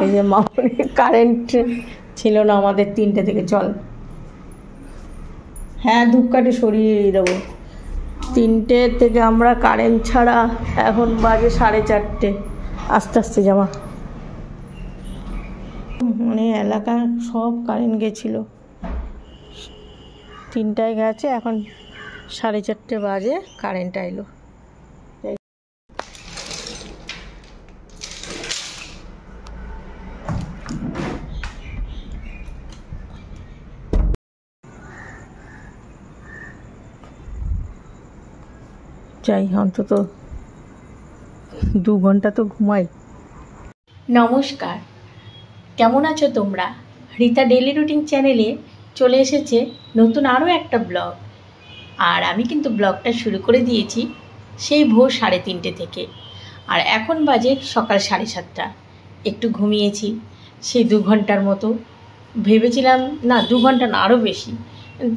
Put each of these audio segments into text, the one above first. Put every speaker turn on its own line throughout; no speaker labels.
এই যে মামনি কারেন্ট ছিল না আমাদের 3টে থেকে। চল, হ্যাঁ ধূপকাঠি সরিয়ে দেবো। 3টে থেকে আমরা কারেন্ট ছাড়া, এখন বাজে 4:30। আস্তে আস্তে জামা, মানে এলাকা সব কারেন্ট গেছিল। 3টায় গেছে, এখন 4:30 বাজে কারেন্ট আইলো। যাই, অন্তত 2 ঘন্টা তো ঘুমাই।
নমস্কার, কেমন আছো তোমরা? রীতা ডেলি রুটিন চ্যানেলে চলে এসেছে নতুন আরও একটা ব্লগ। আর আমি কিন্তু ব্লগটা শুরু করে দিয়েছি সেই ভোর 3:30 থেকে। আর এখন বাজে সকাল 7:30। একটু ঘুমিয়েছি সেই 2 ঘন্টার মতো। ভেবেছিলাম না 2 ঘন্টা না, আরও বেশি।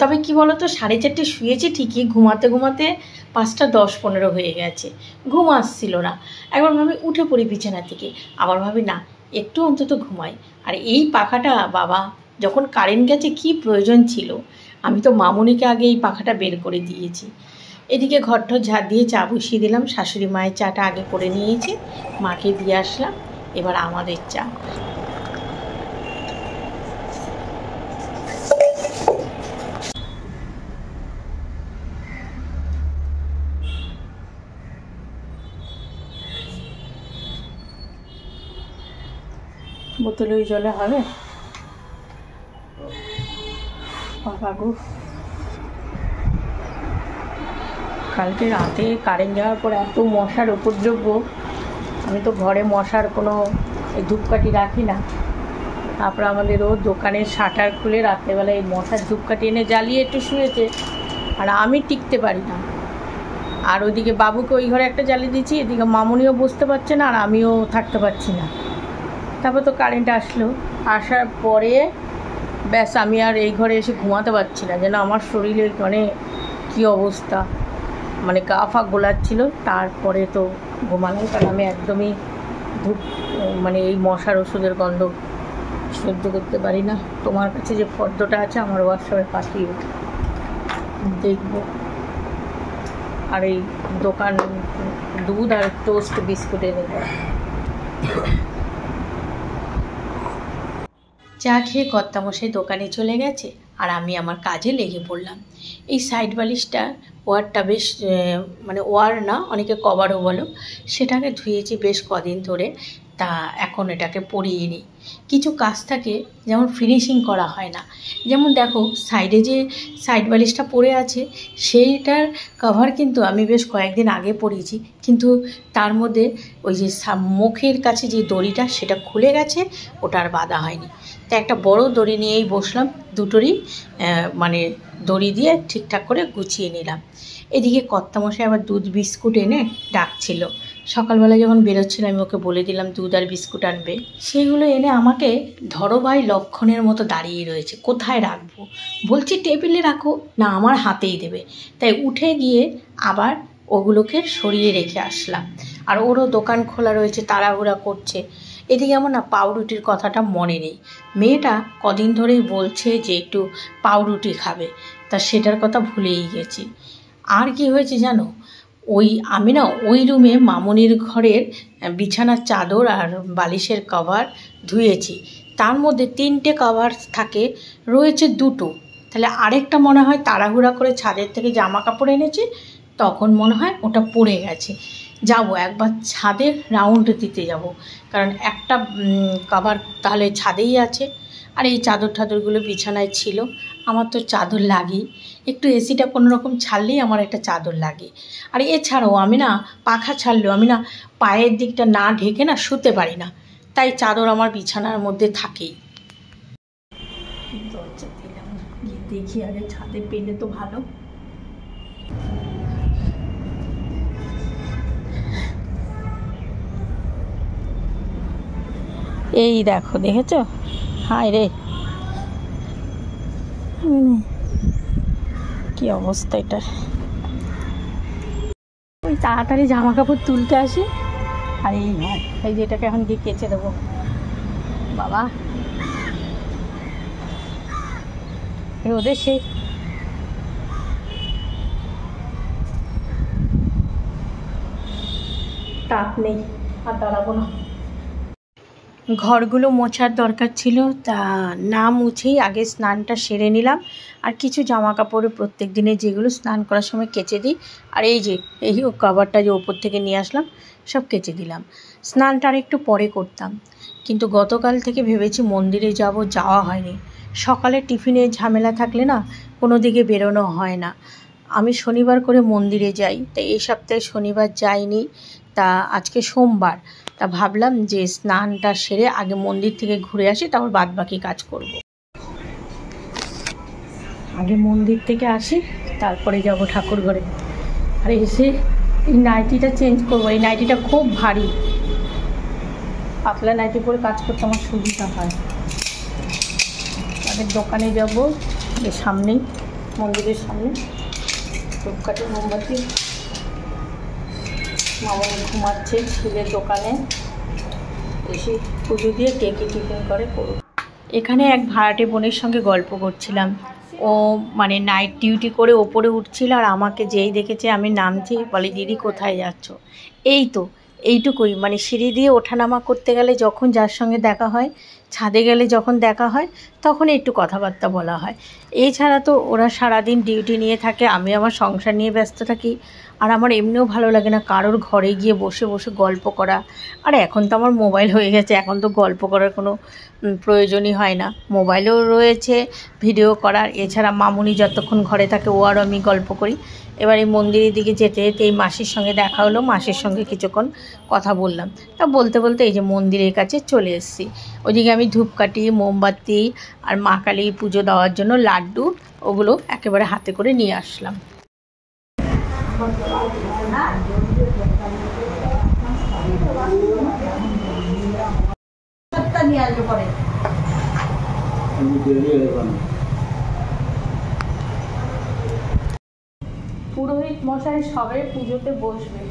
তবে কি বলো তো, 4:30 শুয়েছি ঠিকই, ঘুমাতে ঘুমাতে 5:10-15 হয়ে গেছে। ঘুম আসছিল না। একবার ভাবি উঠে পড়ি বিছানা থেকে, আবার ভাবি না একটু অন্তত ঘুমাই। আর এই পাখাটা বাবা, যখন কারেন্ট গেছে কি প্রয়োজন ছিল। আমি তো মামুনিকে আগে এই পাখাটা বের করে দিয়েছি। এদিকে ঘরটা ঝাড় দিয়ে চা বসিয়ে দিলাম। শাশুড়ি মায়ের চাটা আগে করে নিয়েছি, মাকে দিয়ে আসলাম। এবার আমাদের চা।
বোতলে ওই জলে হবে বাবা গো। কালকে রাতে কারেন্ট যাওয়ার পর এত মশার উপদ্রব। আমি তো ঘরে মশার কোনো ধূপকাঠি রাখি না। তারপর আমাদের ও দোকানের শাটার খুলে রাত্রেবেলায় এই মশার ধূপকাঠি এনে জ্বালিয়ে একটু শুয়েছে। আর আমি টিকতে পারি না। আর ওইদিকে বাবুকে ওই ঘরে একটা জ্বালিয়ে দিচ্ছি, এদিকে মামুনিও বসতে পারছে না, আর আমিও থাকতে পারছি না। তারপর তো কারেন্ট আসলো। আসার পরে ব্যাস আমি আর এই ঘরে এসে ঘুমাতে পারছি না, যেন আমার শরীরে মানে কী অবস্থা, মানে গা ফা গোলাচ্ছিল। তারপরে তো ঘুমালাম, কারণ আমি একদমই মানে এই মশার ওষুধের গন্ধ সহ্য করতে পারি না। তোমার কাছে যে ফর্দটা আছে আমার হোয়াটসঅ্যাপে পাঠিয়ে দেখবো। আর এই দোকান দুধ আর টোস্ট বিস্কুট এনে দেয়।
চা খেয়ে কর্তামশাই দোকানে চলে গেছে, আর আমি আমার কাজে লেগে পড়লাম। এই সাইড বালিশটা ওয়ারটা বেশ মানে ওয়ার না, অনেকে কভারও বলো, সেটাকে ধুয়েছি বেশ কদিন ধরে। তা এখন এটাকে পরিয়ে নিই। কিছু কাজ থাকে যেমন ফিনিশিং করা হয় না। যেমন দেখো সাইডে যে সাইড বালিশটা পড়ে আছে, সেইটার কভার কিন্তু আমি বেশ কয়েকদিন আগে পরিয়েছি, কিন্তু তার মধ্যে ওই যে মুখের কাছে যে দড়িটা সেটা খুলে গেছে, ওটা আর বাঁধা হয়নি। তা একটা বড় দড়ি নিয়েই বসলাম, দুটোরই মানে দড়ি দিয়ে ঠিকঠাক করে গুছিয়ে নিলাম। এদিকে কর্তামশাই আবার দুধ বিস্কুট এনে ডাকছিল। সকালবেলা যখন বেরোচ্ছিল আমি ওকে বলে দিলাম দুধ আর বিস্কুট আনবে। সেগুলো এনে আমাকে ধরবাই লক্ষণের মতো দাঁড়িয়ে রয়েছে, কোথায় রাখবো। বলছি টেবিলে রাখো, না আমার হাতেই দেবে। তাই উঠে গিয়ে আবার ওগুলোকে সরিয়ে রেখে আসলাম। আর ওরও দোকান খোলা রয়েছে, তাড়াহুড়া করছে। এদিকে আমার না পাউরুটির কথাটা মনে নেই। মেয়েটা কদিন ধরেই বলছে যে একটু পাউরুটি খাবে, তা সেটার কথা ভুলেই গেছি। আর কি হয়েছে জানো, আমি না ওই রুমে মামনির ঘরের বিছানার চাদর আর বালিশের কভার ধুয়েছি। তার মধ্যে 3টে কভার থাকে, রয়েছে 2টো। তাহলে আরেকটা মনে হয় তাড়াহুড়া করে ছাদের থেকে জামা কাপড় এনেছি, তখন মনে হয় ওটা পড়ে গেছে। যাব একবার ছাদে রাউন্ড দিতে যাব, কারণ একটা কভার তাহলে ছাদেই আছে। আর এই চাদর টাদরগুলো বিছানায় ছিল। আমার তো চাদর লাগেই, একটু এসিটা কোনো রকম ছাড়লেই আমার একটা চাদর লাগে। আর এছাড়াও আমি না পাখা ছাড়লেও আমি না পায়ের দিকটা না ঢেকে না শুতে পারি না, তাই চাদর আমার বিছানার মধ্যে থাকেই। দরজা দিলাম, গিয়ে দেখি আগে ছাদে পেলে তো ভালো।
এই দেখো, দেখেছো? হায় রে, কি অবস্থা এটা। ওই তাড়াতাড়ি জামা কাপড় তুলতে আসি, আর এই যেটাকে এখন গিয়ে কেচে দেবো। বাবা রোদে সেই তাপ নেই, আর দাঁড়াবো না।
ঘরগুলো মোছার দরকার ছিল, তা না মুছেই আগে স্নানটা সেরে নিলাম। আর কিছু জামা কাপড়ে প্রত্যেক দিনে যেগুলো স্নান করার সময় কেচে দিই, আর এই যে এই কভারটা যে ওপর থেকে নিয়ে আসলাম সব কেচে দিলাম। স্নানটা আর একটু পরে করতাম, কিন্তু গতকাল থেকে ভেবেছি মন্দিরে যাব, যাওয়া হয়নি। সকালে টিফিনের ঝামেলা থাকলে না কোনো দিকে বেরোনো হয় না। আমি শনিবার করে মন্দিরে যাই, তাই এই সপ্তাহে শনিবার যাইনি, তা আজকে সোমবার, তা ভাবলাম যে স্নানটা সেরে আগে মন্দির থেকে ঘুরে আসি, তারপর বাদবাকি কাজ করব।
আগে মন্দির থেকে আসি, তারপরে যাব ঠাকুর ঘরে। আর এসে এই নাইটিটা চেঞ্জ করবো। এই নাইটিটা খুব ভারী, পাতলা নাইটি পরে কাজ করতে আমার সুবিধা হয়। তাদের দোকানে যাব, এর সামনেই, মন্দিরের সামনে। ধূপকাঠি মোমবাতি, মামনি ঘুমাচ্ছে ছেলের দোকানে, এসে পুজো দিয়ে কেকে টিফিন করে করুক।
এখানে এক ভাড়াটে বোনের সঙ্গে গল্প করছিলাম। ও মানে নাইট ডিউটি করে ওপরে উঠছিল, আর আমাকে যেই দেখেছে আমি নামছি বলে, দিদি কোথায় যাচ্ছ? এই তো এইটুকুই, মানে সিঁড়ি দিয়ে ওঠানামা করতে গেলে যখন যার সঙ্গে দেখা হয়, ছাদে গেলে যখন দেখা হয়, তখন একটু কথাবার্তা বলা হয়। এছাড়া তো ওরা সারাদিন ডিউটি নিয়ে থাকে, আমি আমার সংসার নিয়ে ব্যস্ত থাকি। আর আমার এমনিও ভালো লাগে না কারোর ঘরে গিয়ে বসে বসে গল্প করা। আর এখন তো আমার মোবাইল হয়ে গেছে, এখন তো গল্প করার কোনো প্রয়োজনই হয় না। মোবাইলও রয়েছে ভিডিও করার, এছাড়া মামুনি যতক্ষণ ঘরে থাকে ও আর আমি গল্প করি। এবার এই মন্দিরের দিকে যেতে যেতে এই মাসির সঙ্গে দেখা হলো, মাসির সঙ্গে কিছুক্ষণ কথা বললাম। তা বলতে বলতে এই যে মন্দিরের কাছে চলে এসেছি। ওইদিকে আমি ধূপকাঠি, মোমবাতি আর মা কালী পুজো দেওয়ার জন্য লাড্ডু, ওগুলো একেবারে হাতে করে নিয়ে আসলাম।
পুরোহিত মশাই সবে পুজোতে বসবে।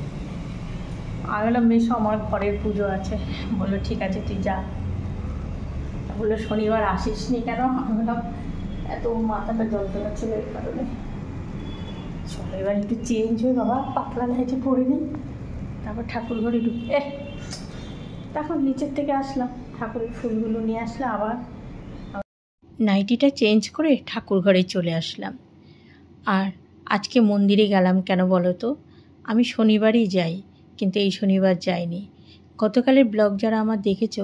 আমি বললাম বেশ, আমার ঘরের পুজো আছে। বললো ঠিক আছে তুই যা। বললো শনিবার আসিস নি কেন? আমি বললাম এত মাথাটা যন্ত্রণা ছিল এই কারণে। চলো এবার একটু চেঞ্জ হয়ে বাবা, পাতলা নাইটি পরে নিই, তারপর ঠাকুর ঘরে ঢুকে তখন নিচের থেকে আসলাম, ঠাকুরের ফুলগুলো নিয়ে আসলে আবার
নাইটিটা চেঞ্জ করে ঠাকুর ঘরে চলে আসলাম। আর আজকে মন্দিরে গেলাম কেন বলো তো? আমি শনিবারই যাই, কিন্তু এই শনিবার যাইনি। গতকালের ব্লগ যারা আমার দেখেছো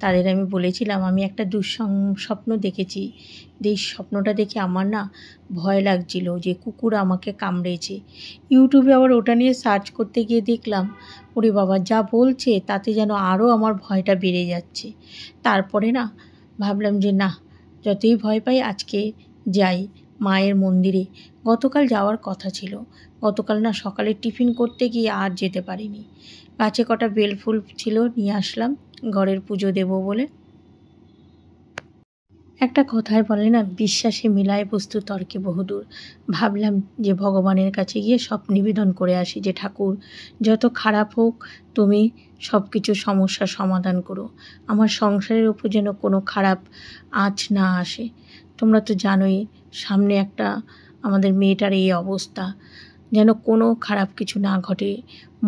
তাদের আমি বলেছিলাম আমি একটা স্বপ্ন দেখেছি। এই স্বপ্নটা দেখে আমার না ভয় লাগছিল যে কুকুর আমাকে কামড়েছে। ইউটিউবে আবার ওটা নিয়ে সার্চ করতে গিয়ে দেখলাম, ওরে বাবা, যা বলছে তাতে যেন আরও আমার ভয়টা বেড়ে যাচ্ছে। তারপরে না ভাবলাম যে না, যতই ভয় পাই আজকে যাই মায়ের মন্দিরে। গতকাল যাওয়ার কথা ছিল, গতকাল না সকালে টিফিন করতে গিয়ে আর যেতে পারিনি। গাছে কটা বেলফুল ছিল, নিয়ে আসলাম ঘরের পুজো দেব বলে। একটা কথায় বলে না, বিশ্বাসে মিলায় বস্তু তর্কে বহুদূর। ভাবলাম যে ভগবানের কাছে গিয়ে সব নিবেদন করে আসি যে ঠাকুর, যত খারাপ হোক তুমি সব কিছু সমস্যার সমাধান করো, আমার সংসারের উপর যেন কোনো খারাপ আঁচ না আসে। তোমরা তো জানোই সামনে একটা আমাদের মেয়েটার এই অবস্থা, যেন কোনো খারাপ কিছু না ঘটে।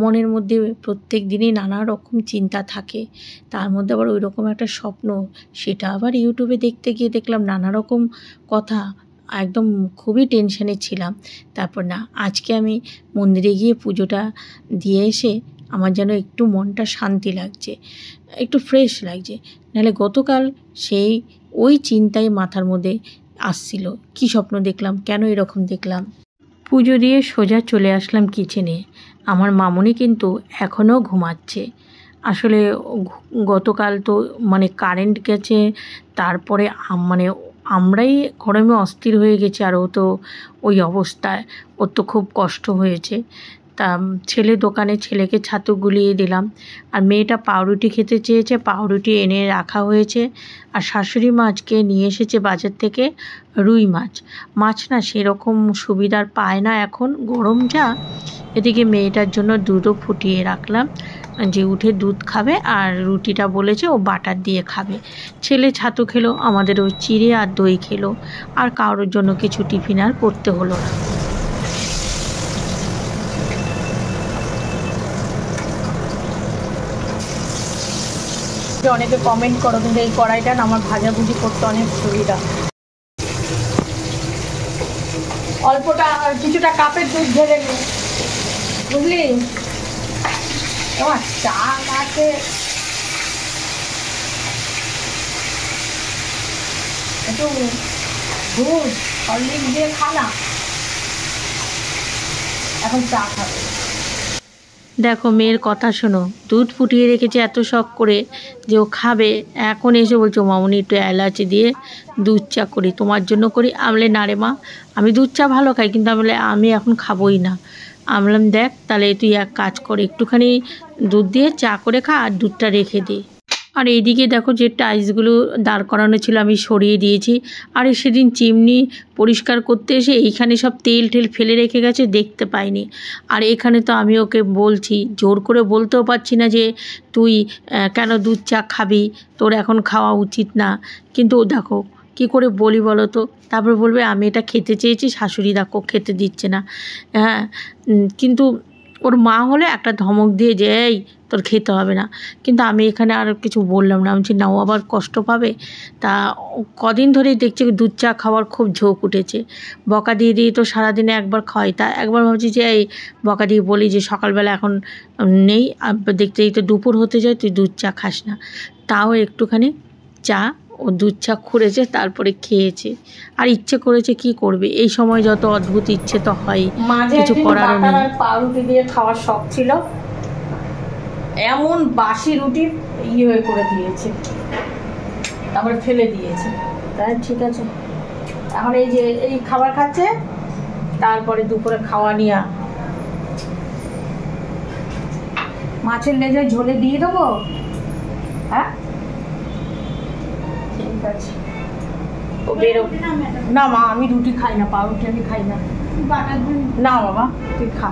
মনের মধ্যে প্রত্যেক দিনই নানা রকম চিন্তা থাকে, তার মধ্যে আবার ওই রকম একটা স্বপ্ন, সেটা আবার ইউটিউবে দেখতে গিয়ে দেখলাম নানা রকম কথা, একদম খুবই টেনশনে ছিলাম। তারপর না আজকে আমি মন্দিরে গিয়ে পুজোটা দিয়ে এসে আমার যেন একটু মনটা শান্তি লাগছে, একটু ফ্রেশ লাগছে। নাহলে গতকাল সেই ওই চিন্তাই মাথার মধ্যে আসছিল, কি স্বপ্ন দেখলাম, কেন এরকম দেখলাম। পুজো দিয়ে সোজা চলে আসলাম কিচেনে। আমার মামুনি কিন্তু এখনও ঘুমাচ্ছে। আসলে গতকাল তো মানে কারেন্ট গেছে, তারপরে মানে আমরাই গরমে অস্থির হয়ে গেছি, আর ও তো ওই অবস্থায়, ওর তো খুব কষ্ট হয়েছে। তা ছেলে দোকানে, ছেলেকে ছাতু গুলিয়ে দিলাম। আর মেয়েটা পাউরুটি খেতে চেয়েছে, পাউরুটি এনে রাখা হয়েছে। আর শাশুড়ি মা আজকে নিয়ে এসেছে বাজার থেকে রুই মাছ। মাছ না সেরকম সুবিধার পায় না এখন, গরম যা। এদিকে মেয়েটার জন্য দুধও ফুটিয়ে রাখলাম, যে উঠে দুধ খাবে আর রুটিটা বলেছে ও বাটার দিয়ে খাবে। ছেলে ছাতু খেলো, আমাদের ওই চিড়ে আর দই খেলো, আর কারোর জন্য কিছু টিফিন আর করতে হলো না।
অনেকে কমেন্ট করো, কিন্তু এই কড়াইটা না আমার ভাজাভুজি করতে অনেক সুবিধা। অল্পটা কিছুটা কাপের দুধ ঢেলে নে, বুঝলি? তোমার চা আছে, একটু দুধ হরলিক্স দিয়ে খা না, এখন চা খাবে।
দেখো মেয়ের কথা শোনো, দুধ ফুটিয়ে রেখেছে এত শখ করে যে ও খাবে, এখন এসে বলছো মামুনি একটু এলাচি দিয়ে দুধ চা করি, তোমার জন্য করি। আমলে না রে মা, আমি দুধ চা ভালো খাই, কিন্তু আমি এখন খাবোই না। আমলাম দেখ তাহলে তুই এক কাজ কর, একটুখানি দুধ দিয়ে চা করে খা আর দুধটা রেখে দে। আর এইদিকে দেখো যে টাইলসগুলো দাঁড় করানো ছিল আমি সরিয়ে দিয়েছি। আর সেদিন চিমনি পরিষ্কার করতে এসে এইখানে সব তেল টেল ফেলে রেখে গেছে, দেখতে পাইনি। আর এখানে তো আমি ওকে বলছি, জোর করে বলতেও পারছি না যে তুই কেন দুধ চা খাবি, তোর এখন খাওয়া উচিত না। কিন্তু দেখো কী করে বলি বলো তো, তারপর বলবে আমি এটা খেতে চেয়েছি, শাশুড়ি দেখো খেতে দিচ্ছে না। হ্যাঁ, কিন্তু ওর মা হলে একটা ধমক দিয়ে যে এই তোর খেতে হবে না। কিন্তু আমি এখানে আর কিছু বললাম না, আমি বলছি না ও আবার কষ্ট পাবে। তা কদিন ধরেই দেখছি দুধ চা খাওয়ার খুব ঝোঁক উঠেছে। বকা দিয়ে দিয়ে তো সারাদিনে একবার খাওয়াই, তা একবার ভাবছি যে এই বকা দিয়ে বলি যে সকালবেলা এখন নেই, দেখতে দেখতে দুপুর হতে যায়, তুই দুধ চা খাস না। তাও একটুখানি চা ও দুধ চা খুঁড়েছে, তারপরে খেয়েছে। আর ইচ্ছে করেছে, কি করবে, এই সময় যত অদ্ভুত ইচ্ছে তো হয়, কিছু করারও নেই।
পাউরুটি দিয়ে খাওয়ার শখ ছিল, এমন বাসি রুটি হয়ে করে দিয়েছে, তারপরে ফেলে দিয়েছে। তাই ঠিক আছে, এখন এই যে এই খাবার খাচ্ছে, তারপরে দুপুরে খাওয়া নিয়ে মাছের লেজে ঝোলে দিয়ে দেবো। হ্যাঁ ঠিক আছে, ও বেরো না মা, আমি রুটি খাই না, পাউরুটি আমি খাই না। না বাবা তুই খা,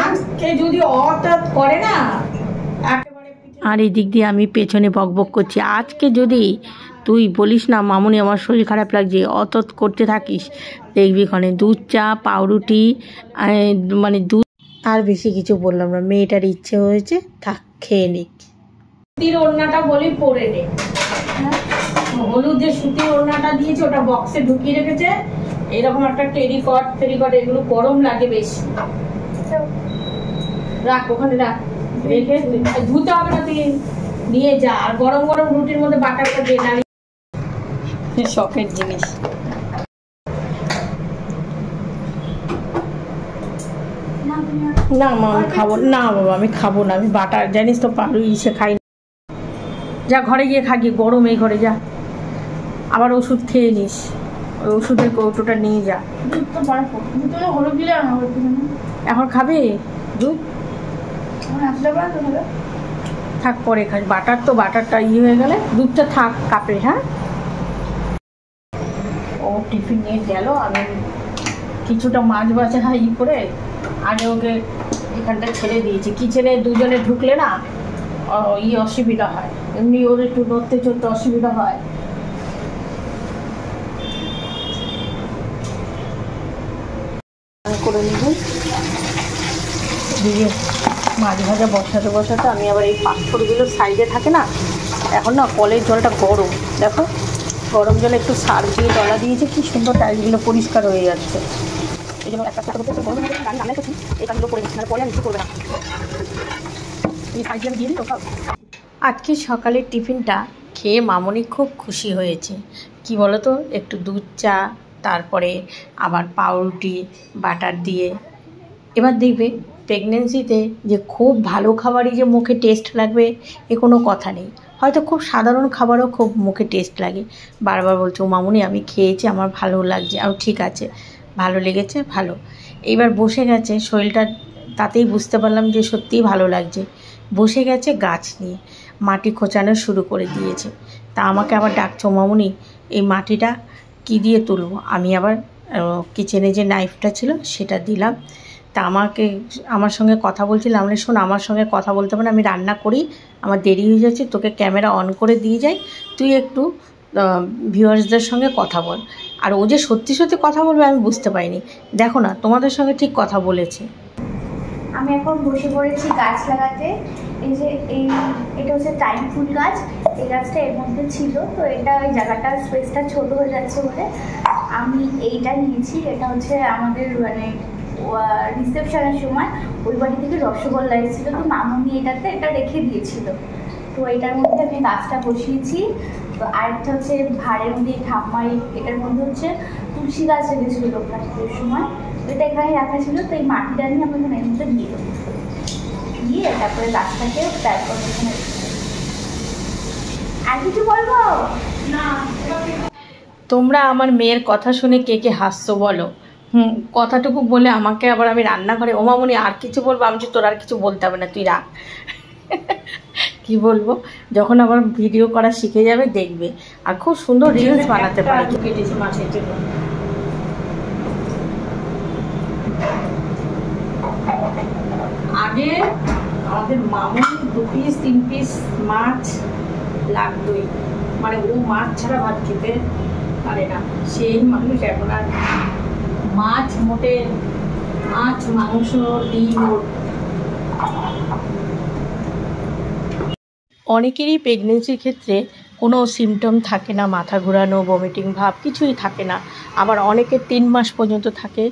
আজকে যদি অর্থাৎ করে না একেবারে।
আর এই দিক দিয়ে আমি পেছনে বকবক করছি, আজকে যদি তুই বলিস না মামুনি আমার শরীর খারাপ লাগছে, অত করতে থাকিস, দেখবি ক্ষণে দুধ চা পাউরুটি মানে দুধ। আর বেশি কিছু বললাম না, মেয়েটার ইচ্ছে হয়েছে থাক খেয়ে নিক।
সুতির ওড়নাটা বলি পরে নে, হলুদ যে সুতির ওড়নাটা দিয়েছে ওটা বক্সে ঢুকিয়ে রেখেছে, এরকম একটা টেরিকট এগুলো গরম লাগে বেশি, রাখ ওখানে রাখ, রেখে ধুতে হবে না, তুই নিয়ে যা। আর গরম গরম রুটির মধ্যে বাটারটা দে, না শখের জিনিস। না মা আমি খাবো না, বাবা আমি খাবো না, আমি বাটার জানিস তো পারু ইসে খাই না। যা ঘরে গিয়ে খাগি, গরম এই ঘরে যা, আবার ওষুধ খেয়ে নিস, ওই ওষুধের কৌটোটা নিয়ে যা। হলুদ দিলে এখন খাবি দুধ, থাক পরে খাস, বাটার তো বাটারটা হয়ে গেলে দুধটা থাক কাপে। হ্যাঁ ও টিফিন নিয়ে গেল, আমি কিছুটা মাছ বাছা করে আগে ওকে এখানটা ছেড়ে দিয়েছি। কিচেনে দুজনে ঢুকলে না অসুবিধা হয়, এমনি ওর একটু নড়তে চড়তে অসুবিধা হয়। করে নিব দিয়ে মাছ ভাজা বসাতে আমি আবার এই পাথরগুলো সাইডে থাকে না, এখন না কলের জলটা গরম, দেখো গরম জলে একটু সার দিয়ে ডলা দিয়েছে, কি সুন্দর টাইলসগুলো পরিষ্কার হয়ে যাচ্ছে। এই জন্য একটা গরম রান্না করছি, এই কাজগুলো করে নিচ্ছি, পরে আমি কিছু করবে না, এই সাইডে আমি দিয়ে দিই।
আজকে সকালের টিফিনটা খেয়ে মামনি খুব খুশি হয়েছে। কি বলো তো, একটু দুধ চা, তারপরে আবার পাউরুটি বাটার দিয়ে। এবার দেখবে প্রেগনেন্সিতে যে খুব ভালো খাবারই যে মুখে টেস্ট লাগবে এ কোনো কথা নেই, হয়তো খুব সাধারণ খাবারও খুব মুখে টেস্ট লাগে। বারবার বলছো মামুনি আমি খেয়েছি আমার ভালো লাগছে, আর ঠিক আছে ভালো লেগেছে ভালো। এইবার বসে গেছে শরীরটা, তাতেই বুঝতে পারলাম যে সত্যিই ভালো লাগছে। বসে গেছে গাছ নিয়ে, মাটি খোঁচানো শুরু করে দিয়েছে। তা আমাকে আবার ডাকছো মামুনি এই মাটিটা কি দিয়ে তুলবো। আমি আবার কিচেনে যে নাইফটা ছিল সেটা দিলাম, তা আমার সঙ্গে কথা বলছিল। আমি শোন, আমার সঙ্গে কথা বলতে হবে না, আমি রান্না করি, আমার দেরি হয়ে যাচ্ছে, তোকে ক্যামেরা অন করে দিয়ে যাই, তুই একটু ভিউয়ার্সদের সঙ্গে কথা বল। আর ও যে সত্যি সত্যি কথা বলবে আমি বুঝতে পারিনি। দেখো না, তোমাদের সঙ্গে ঠিক কথা বলেছে।
আমি এখন বসে পড়েছি গাছ লাগাতে। এই যে এটা হচ্ছে টাইম ফুল গাছ। এই গাছটা এর মধ্যে ছিল, তো এটা ওই জায়গাটার স্পেসটা ছোট হয়ে যাচ্ছে বলে আমি এইটা নিয়েছি। এটা হচ্ছে আমাদের মানে রিসেপশনের সময় ওই বাড়ি থেকে রসগোল্লা এসেছিলো, তো মামুনি এটা রেখে দিয়েছিল। তো এটার মধ্যে আমি গাছটা বসিয়েছি। তো আরেকটা হচ্ছে ভাড়ের মধ্যে ঠাম্মাই এটার মধ্যে হচ্ছে তুলসী গাছ রেখেছিল লোকনাথের সময়, তো এটা এখানে রাখা ছিল। তো এই মাটিটা নিয়ে আমি এখানে এর মধ্যে দিয়ে দেবো, দিয়ে তারপরে গাছটাকে তারপর এখানে। আর কিছু বলবো না?
তোমরা আমার মেয়ের কথা শুনে কে কে হাসছো বলো? কথাটুকু বলে আমাকে আবার আমি রান্নাঘরে, ও মামুনি আর কিছু বলবো? আমি তোর আর কিছু বলতে হবে না, তুই রাখ। কি বলবো, যখন আবার ভিডিও করা শিখে যাবে দেখবে, আর খুব সুন্দর রিলস বানাতে পারে। কেটেছি মাছের জন্য। আগে আমাদের মামুনি 2 পিস 3 পিস মাছ লাগতোই, মানে ও মাছ ছাড়া ভাত খেতে পারে না। সেই মানুষ এখন আর মাছ মোটে, মাছ মাংস ডিম। অনেকেরই প্রেগনেন্সির ক্ষেত্রে কোনো সিমটম থাকে না, মাথা ঘোরানো, বমিটিং ভাব কিছুই থাকে না। আবার অনেকের 3 মাস পর্যন্ত থাকে,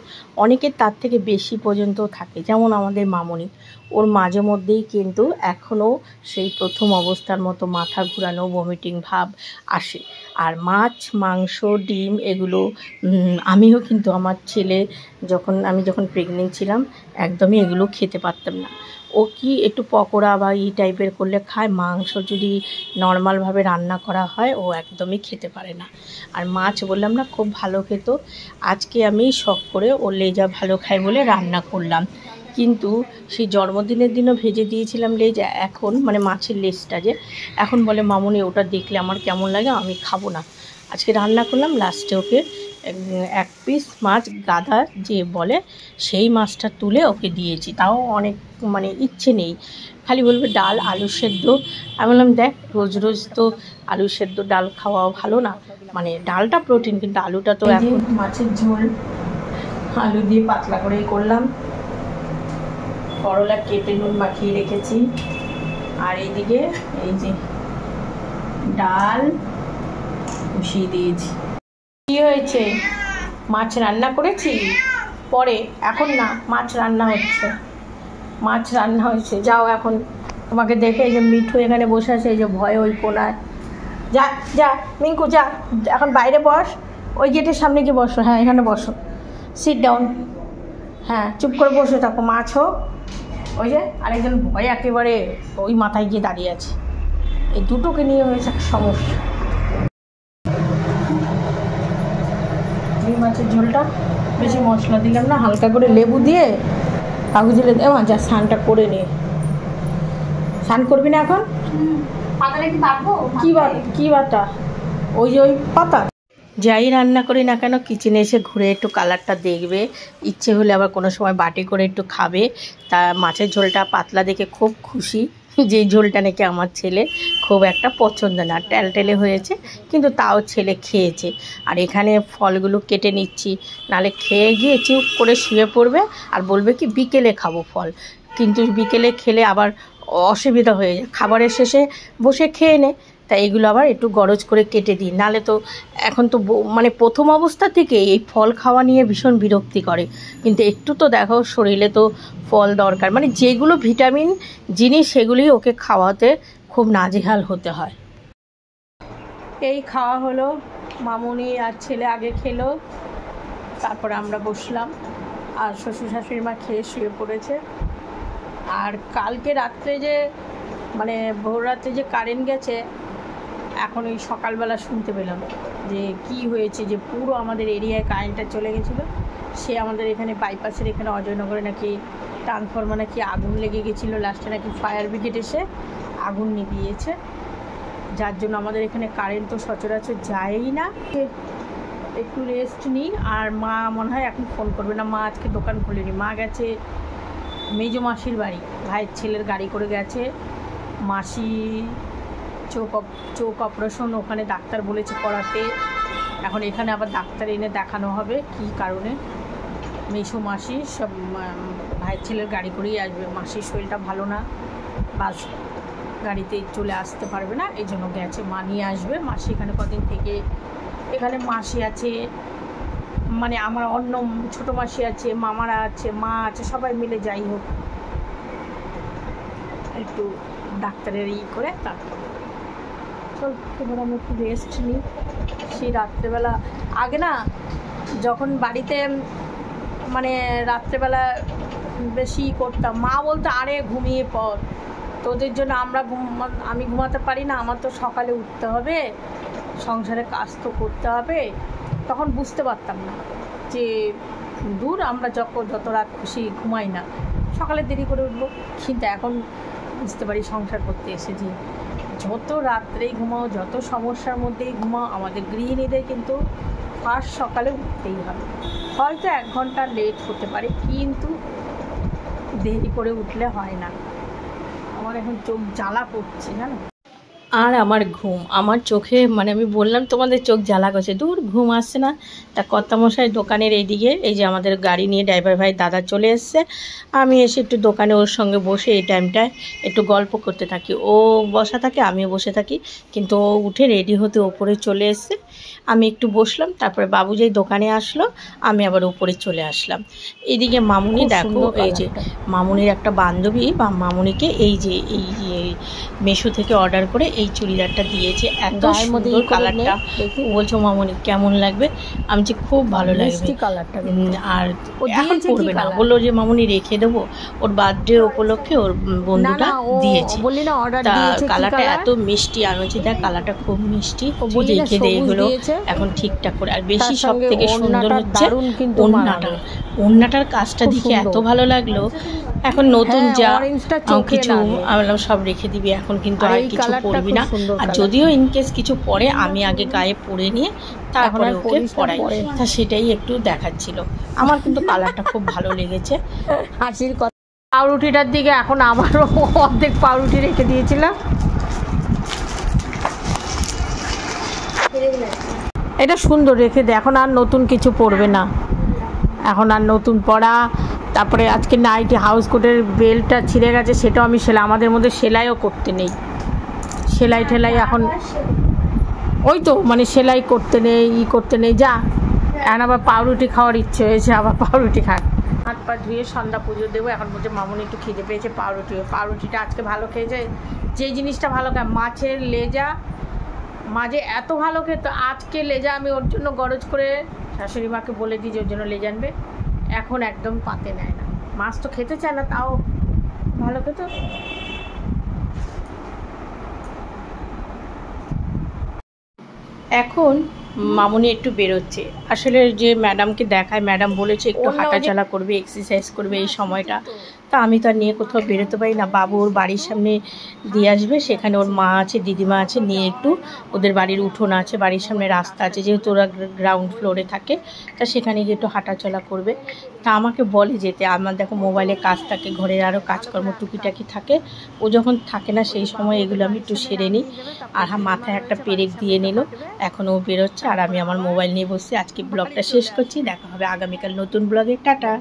অনেকের তার থেকে বেশি পর্যন্ত থাকে। যেমন আমাদের মামুনি, ওর মাঝে মধ্যেই কিন্তু এখনও সেই প্রথম অবস্থার মতো মাথা ঘোরানো, বমিটিং ভাব আসে। আর মাছ মাংস ডিম এগুলো আমিও কিন্তু আমার ছেলে আমি যখন প্রেগনেন্ট ছিলাম একদমই এগুলো খেতে পারতাম না। ও কি একটু পকোড়া বা এই টাইপের করলে খায়, মাংস যদি নর্মালভাবে রান্না করা হয় ও একদমই খেতে পারে না। আর মাছ বললাম না, খুব ভালো খেত। আজকে আমি শখ করে ও লেজা ভালো খায় বলে রান্না করলাম, কিন্তু সেই জন্মদিনের দিনও ভেজে দিয়েছিলাম লেজা। এখন মানে মাছের লেজটা যে এখন বলে মামুনি ওটা দেখলে আমার কেমন লাগে, আমি খাবো না। আজকে রান্না করলাম, লাস্টে ওকে 1 পিস মাছ গাদা যে বলে সেই মাছটা তুলে ওকে দিয়েছি। তাও অনেক মানে ইচ্ছে নেই, খালি বলবে ডাল আলু সেদ্ধ। আমি বললাম দেখ রোজ রোজ তো আলু সেদ্ধ ডাল খাওয়া ভালো না, মানে ডালটা প্রোটিন কিন্তু আলুটা তো। এখন মাছের ঝোল আলু দিয়ে পাতলা করেই করলাম, করলা কেটে নুন মাখিয়ে রেখেছি। আর এইদিকে এই যে ডাল বসিয়ে দিয়েছি। কি হয়েছে? মাছ রান্না করেছি পরে, এখন না, মাছ রান্না হচ্ছে। যাও এখন, তোমাকে দেখে এই যে মিঠু এখানে বসে আছে, এই যে ভয়ে ওই কোনায়। যা মিঙ্কু যা, এখন বাইরে বস, ওই গেটের সামনে গিয়ে বসো। হ্যাঁ এখানে বসো, সিট ডাউন। হ্যাঁ চুপ করে বসে থাকো, মাছ হোক। ওই যে আরেকজন ভয়ে একেবারে ওই মাথায় গিয়ে দাঁড়িয়ে আছে। এই দুটোকে নিয়ে হয়েছে একটা সমস্যা। এই মাছের ঝোলটা বেশি মশলা দিলাম না, হালকা করে লেবু দিয়ে কাগজে যা স্নানটা করে নে। স্নান করবি না এখন?
পাতাটা কি বাটবো?
কি বাটা? ওই যে ওই পাতা। যাই রান্না করি না কেন কিচেনে এসে ঘুরে একটু কালারটা দেখবে, ইচ্ছে হলে আবার কোনো সময় বাটি করে একটু খাবে। তা মাছের ঝোলটা পাতলা দেখে খুব খুশি, যে ঝোলটা নাকি আমার ছেলে খুব একটা পছন্দ না, টেলটেলে হয়েছে, কিন্তু তাও ছেলে খেয়েছে। আর এখানে ফলগুলো কেটে নিচ্ছি, নাহলে খেয়ে গিয়ে চুপ করে শুয়ে পড়বে আর বলবে কি বিকেলে খাবো ফল, কিন্তু বিকেলে খেলে আবার অসুবিধা হয়ে যায়, খাবারের শেষে বসে খেয়ে নে। তাই এগুলো আবার একটু গরজ করে কেটে দিই, নাহলে তো এখন তো মানে প্রথম অবস্থা থেকে এই ফল খাওয়া নিয়ে ভীষণ বিরক্তি করে। কিন্তু একটু তো দেখো শরীরে তো ফল দরকার, মানে যেগুলো ভিটামিন জিনিস সেগুলি ওকে খাওয়াতে খুব নাজেহাল হতে হয়। এই খাওয়া হলো, মামুনি আর ছেলে আগে খেলো, তারপর আমরা বসলাম, আর শ্বশুর শাশুড়ি মা খেয়ে শুয়ে পড়েছে। আর কালকে রাত্রে যে মানে ভোর রাত্রে যে কারেন্ট গেছে, এখন ওই সকালবেলা শুনতে পেলাম যে কি হয়েছে, যে পুরো আমাদের এরিয়ায় কারেন্টটা চলে গেছিলো। সে আমাদের এখানে বাইপাসের এখানে অজয়নগরে নাকি ট্রান্সফরমার নাকি আগুন লেগে গেছিলো, লাস্টে নাকি ফায়ার ব্রিগেড এসে আগুন নিভিয়েছে, যার জন্য আমাদের এখানে কারেন্ট তো সচরাচর যায়ই না।
একটু রেস্ট নিই। আর মা মনে হয় এখন ফোন করবে না, মা আজকে দোকান খোলেনি, মা গেছে মেজো মাসির বাড়ি, ভাইয়ের ছেলের গাড়ি করে গেছে। মাসি চোখ অপারেশন, ওখানে ডাক্তার বলেছে করাতে। এখন এখানে আবার ডাক্তার এনে দেখানো হবে কী কারণে। মেসো মাসি সব ভাইয়ের ছেলের গাড়ি করেই আসবে, মাসির শরীরটা ভালো না, বাস গাড়িতে চলে আসতে পারবে না, এই জন্য গেছে, মা নিয়ে আসবে। মাসি এখানে কদিন থেকে, এখানে মাসি আছে, মানে আমার অন্য ছোটো মাসি আছে, মামারা আছে, মা আছে, সবাই মিলে যাই হোক একটু ডাক্তারের করে তারপর চল এবার আমি একটু রেস্ট নিই। সেই রাত্রেবেলা আগে না যখন বাড়িতে মানে রাত্রেবেলা বেশি করতাম, মা বলতো আরে ঘুমিয়ে পড়, তোদের জন্য আমি ঘুমাতে পারি না, আমার তো সকালে উঠতে হবে, সংসারে কাজ তো করতে হবে। তখন বুঝতে পারতাম না যে দূর আমরা যত রাত খুশি ঘুমাই না, সকালে দেরি করে উঠবো। কিন্তু এখন বুঝতে পারি সংসার করতে এসে যে যত রাত্রেই ঘুমাও, যত সমস্যার মধ্যেই ঘুমাও, আমাদের গৃহিণীদের কিন্তু ফার্স্ট সকালে উঠতেই হবে। হয়তো 1 ঘন্টা লেট হতে পারে, কিন্তু দেরি করে উঠলে হয় না। আমার এখন চোখ জ্বালা করছে জানো।
আর আমার ঘুম, আমার চোখে মানে আমি বললাম তোমাদের চোখ জ্বালা করছে, দূর ঘুম আসছে না। তা কর্তামশাই দোকানের এইদিকে, এই যে আমাদের গাড়ি নিয়ে ড্রাইভার ভাই দাদা চলে এসছে, আমি এসে একটু দোকানে ওর সঙ্গে বসে এই টাইমটায় একটু গল্প করতে থাকি। ও বসা থাকে, আমিও বসে থাকি, কিন্তু ও উঠে রেডি হতে ওপরে চলে এসছে। আমি একটু বসলাম, তারপরে বাবু যেই দোকানে আসলো আমি আবার উপরে চলে আসলাম। এইদিকে মামুনি দেখো, এই যে মামুনির একটা বান্ধবী বা মামুনিকে এই যে মেশো থেকে অর্ডার করে এই চুড়িদারটা দিয়েছে, এত সুন্দর কালারটা। বলছো মামুনি কেমন লাগবে? আমি যে খুব ভালো লাগবে কালারটা, আর এখন পরবে না, বললো যে মামুনি রেখে দেবো, ওর বার্থডে উপলক্ষে ওর বন্ধুটা দিয়েছে। তা কালারটা এত মিষ্টি, আমি বলছি দেখ কালারটা খুব মিষ্টি, রেখে দে এগুলো এখন ঠিকঠাক করে। আর বেশি সব থেকে সুন্দর হচ্ছে ওড়নাটার কাজটা দেখে এত ভালো লাগলো। এখন নতুন যা কিছু আমি সব রেখে দিবি, এখন কিন্তু আর কিছু পরবি না। আর যদিও ইনকেস কিছু পরে আমি আগে গায়ে পরে নিয়ে তারপরে ওকে পরাই, তা সেটাই একটু দেখাচ্ছিল। আমার কিন্তু কালারটা খুব ভালো লেগেছে।
হাসির কথা। পাউরুটিটার দিকে এখন আবারও অর্ধেক পাউরুটি রেখে দিয়েছিলাম। এটা সুন্দর রেখে দে, এখন আর নতুন কিছু পরবে না, এখন আর নতুন পরা। তারপরে আজকে নাইটি হাউস কোটের বেল্টটা ছিঁড়ে গেছে, সেটাও আমি আমাদের মধ্যে সেলাইও করতে নেই, সেলাই ঠেলাই এখন ওই তো মানে সেলাই করতে নেই, করতে নেই, যা এখন আবার পাউরুটি খাওয়ার ইচ্ছে হয়েছে, আবার পাউরুটি খাক। হাত পা ধুয়ে সন্ধ্যা পুজো দেবো। এখন বলছে মামুনি একটু খিদে পেয়েছে, পাউরুটিটা আজকে ভালো খেয়েছে। যে জিনিসটা ভালো খায়, মাছের লেজা, মাঝে এত ভালো খেত, আজকে লেজা আমি ওর জন্য গরজ করে শাশুড়ি মাকে বলে দিই যে ওর জন্য লেজা আনবে, এখন একদম পাতে নেয় না, মাছ তো খেতে চায় না, তাও ভালো খেত।
এখন মামুনি একটু বেরোচ্ছে, আসলে যে ম্যাডামকে দেখায়, ম্যাডাম বলেছে একটু হাঁটাচলা করবে, এক্সারসাইজ করবে এই সময়টা। তা আমি তো আর নিয়ে কোথাও বেরোতে পারি না, বাবু ওর বাড়ির সামনে দিয়ে আসবে, সেখানে ওর মা আছে, দিদিমা আছে, নিয়ে একটু ওদের বাড়ির উঠোন আছে, বাড়ির সামনে রাস্তা আছে, যেহেতু ওরা গ্রাউন্ড ফ্লোরে থাকে, তা সেখানে গিয়ে একটু হাঁটাচলা করবে। তা আমাকে বলে যেতে, আমার দেখো মোবাইলে কাজ থাকে, ঘরের আরও কাজকর্ম টুকিটাকি থাকে, ও যখন থাকে না সেই সময় এগুলো আমি একটু সেরে নিই। আর মাথায় একটা পেরেক দিয়ে নিল, এখন ও বেরোচ্ছে আর আমি আমার মোবাইল নিয়ে বসছি। আজকে ব্লগটা শেষ করছি, দেখা হবে আগামীকাল নতুন ব্লগে, টাটা।